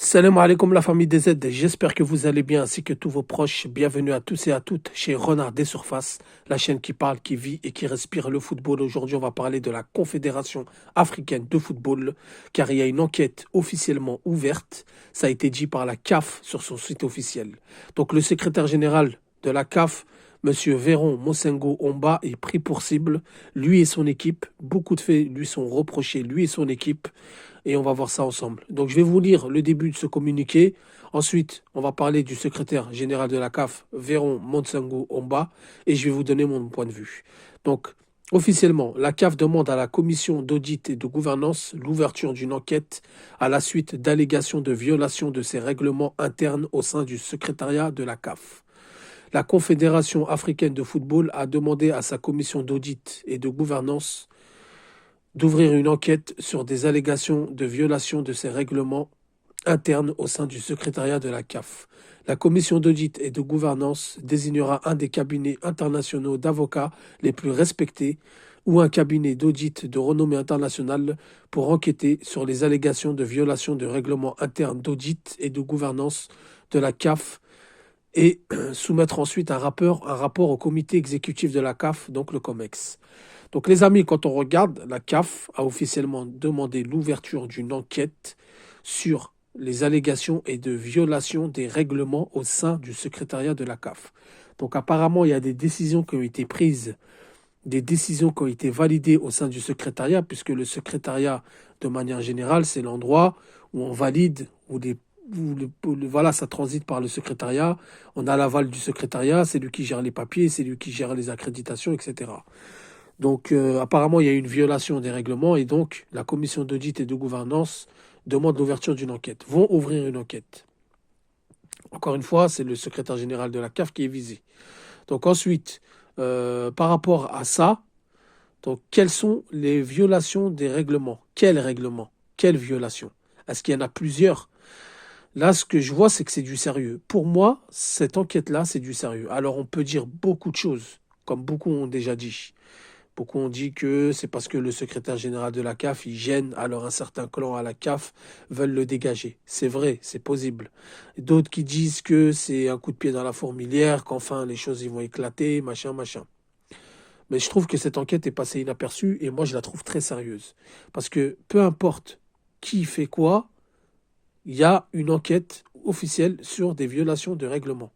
Salam alaikum la famille des Z, j'espère que vous allez bien ainsi que tous vos proches. Bienvenue à tous et à toutes chez Renard des Surfaces, la chaîne qui parle, qui vit et qui respire le football. Aujourd'hui, on va parler de la Confédération africaine de football, car il y a une enquête officiellement ouverte. Ça a été dit par la CAF sur son site officiel. Donc le secrétaire général de la CAF, Monsieur Véron Mosengo Omba, est pris pour cible. Lui et son équipe, beaucoup de faits lui sont reprochés, lui et son équipe, et on va voir ça ensemble. Donc je vais vous lire le début de ce communiqué. Ensuite, on va parler du secrétaire général de la CAF, Véron Mosengo Omba, et je vais vous donner mon point de vue. Donc, officiellement, la CAF demande à la commission d'audit et de gouvernance l'ouverture d'une enquête à la suite d'allégations de violation de ses règlements internes au sein du secrétariat de la CAF. La Confédération africaine de football a demandé à sa commission d'audit et de gouvernance d'ouvrir une enquête sur des allégations de violation de ces règlements internes au sein du secrétariat de la CAF. La commission d'audit et de gouvernance désignera un des cabinets internationaux d'avocats les plus respectés ou un cabinet d'audit de renommée internationale pour enquêter sur les allégations de violation de règlements internes d'audit et de gouvernance de la CAF et soumettre ensuite un rapport au comité exécutif de la CAF, donc le COMEX. Donc les amis, quand on regarde, la CAF a officiellement demandé l'ouverture d'une enquête sur les allégations et de violation des règlements au sein du secrétariat de la CAF. Donc apparemment, il y a des décisions qui ont été prises, des décisions qui ont été validées au sein du secrétariat, puisque le secrétariat, de manière générale, c'est l'endroit où on valide, voilà, ça transite par le secrétariat, on a l'aval du secrétariat, c'est lui qui gère les papiers, c'est lui qui gère les accréditations, etc. Donc apparemment, il y a eu une violation des règlements et donc la commission d'audit et de gouvernance demande l'ouverture d'une enquête, vont ouvrir une enquête. Encore une fois, c'est le secrétaire général de la CAF qui est visé. Donc ensuite, par rapport à ça, donc quelles sont les violations des règlements? Quels règlements? Quelles violations? Est-ce qu'il y en a plusieurs? Là, ce que je vois, c'est que c'est du sérieux. Pour moi, cette enquête-là, c'est du sérieux. Alors on peut dire beaucoup de choses, comme beaucoup ont déjà dit. Beaucoup ont dit que c'est parce que le secrétaire général de la CAF, il gêne, alors un certain clan à la CAF veulent le dégager. C'est vrai, c'est possible. D'autres qui disent que c'est un coup de pied dans la fourmilière, qu'enfin les choses ils vont éclater, machin, machin. Mais je trouve que cette enquête est passée inaperçue et moi je la trouve très sérieuse. Parce que peu importe qui fait quoi, il y a une enquête officielle sur des violations de règlements.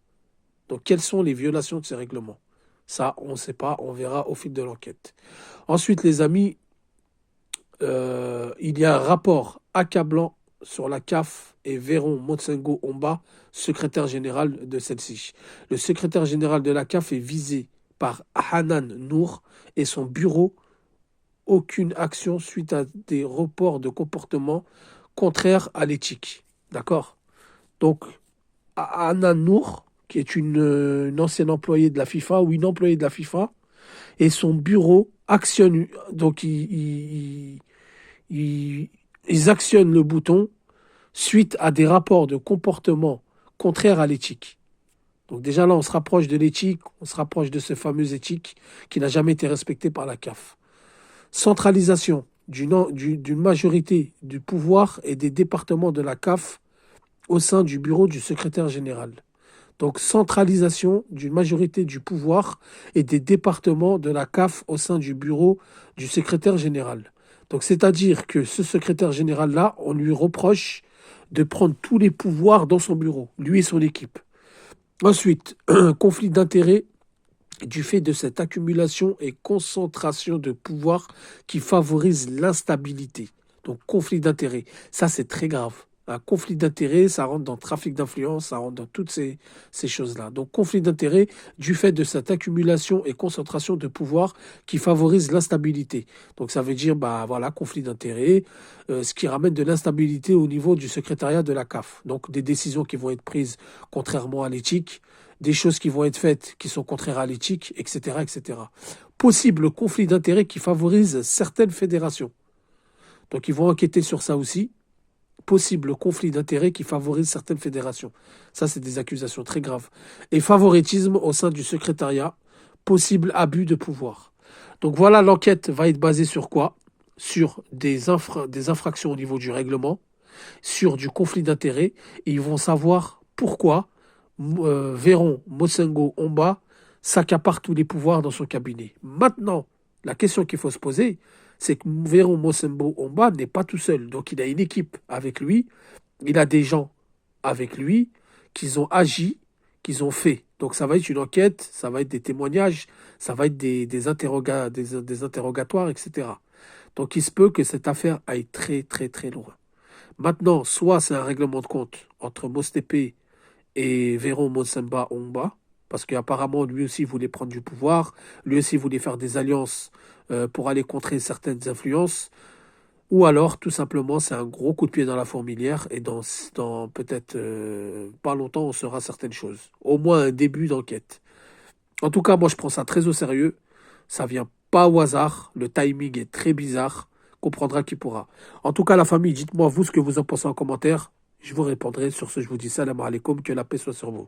Donc quelles sont les violations de ces règlements? Ça, on ne sait pas, on verra au fil de l'enquête. Ensuite, les amis, il y a un rapport accablant sur la CAF et Véron Motsengo Omba, secrétaire général de celle-ci. Le secrétaire général de la CAF est visé par Hanan Nour et son bureau. Aucune action suite à des reports de comportement contraires à l'éthique. D'accord? Donc, Hanan Nour, qui est une ancienne employée de la FIFA ou une employée de la FIFA, et son bureau actionne, donc ils actionnent le bouton suite à des rapports de comportement contraires à l'éthique. Donc déjà là, on se rapproche de l'éthique, on se rapproche de ce fameux éthique qui n'a jamais été respecté par la CAF. Centralisation d'une majorité du pouvoir et des départements de la CAF au sein du bureau du secrétaire général. Donc centralisation d'une majorité du pouvoir et des départements de la CAF au sein du bureau du secrétaire général. Donc c'est-à-dire que ce secrétaire général-là, on lui reproche de prendre tous les pouvoirs dans son bureau, lui et son équipe. Ensuite, conflit d'intérêts du fait de cette accumulation et concentration de pouvoir qui favorise l'instabilité. Donc conflit d'intérêts, ça c'est très grave. Un conflit d'intérêts, ça rentre dans le trafic d'influence, ça rentre dans toutes ces choses-là. Donc conflit d'intérêts du fait de cette accumulation et concentration de pouvoir qui favorise l'instabilité. Donc ça veut dire, bah voilà, conflit d'intérêts, ce qui ramène de l'instabilité au niveau du secrétariat de la CAF. Donc des décisions qui vont être prises contrairement à l'éthique, des choses qui vont être faites qui sont contraires à l'éthique, etc., etc. Possible conflit d'intérêts qui favorise certaines fédérations. Donc ils vont enquêter sur ça aussi. Possible conflit d'intérêts qui favorise certaines fédérations. Ça, c'est des accusations très graves. Et favoritisme au sein du secrétariat. Possible abus de pouvoir. Donc voilà, l'enquête va être basée sur quoi? Sur des infractions au niveau du règlement, sur du conflit d'intérêts et ils vont savoir pourquoi Véron Mosengo Omba s'accapare tous les pouvoirs dans son cabinet. Maintenant, la question qu'il faut se poser, c'est que Véron Mosengo Omba n'est pas tout seul. Donc il a une équipe avec lui, il a des gens avec lui qui ont agi, qui ont fait. Donc ça va être une enquête, ça va être des témoignages, ça va être des interrogatoires, etc. Donc il se peut que cette affaire aille très très très loin. Maintenant, soit c'est un règlement de compte entre Mostepe et Véron Monsemba Omba, parce qu'apparemment lui aussi voulait prendre du pouvoir, lui aussi voulait faire des alliances pour aller contrer certaines influences, ou alors tout simplement c'est un gros coup de pied dans la fourmilière et dans peut-être pas longtemps on saura certaines choses. Au moins un début d'enquête. En tout cas, moi je prends ça très au sérieux, ça vient pas au hasard, le timing est très bizarre, comprendra qui pourra. En tout cas la famille, dites-moi vous ce que vous en pensez en commentaire, je vous répondrai. Sur ce je vous dis salam alaikum, que la paix soit sur vous.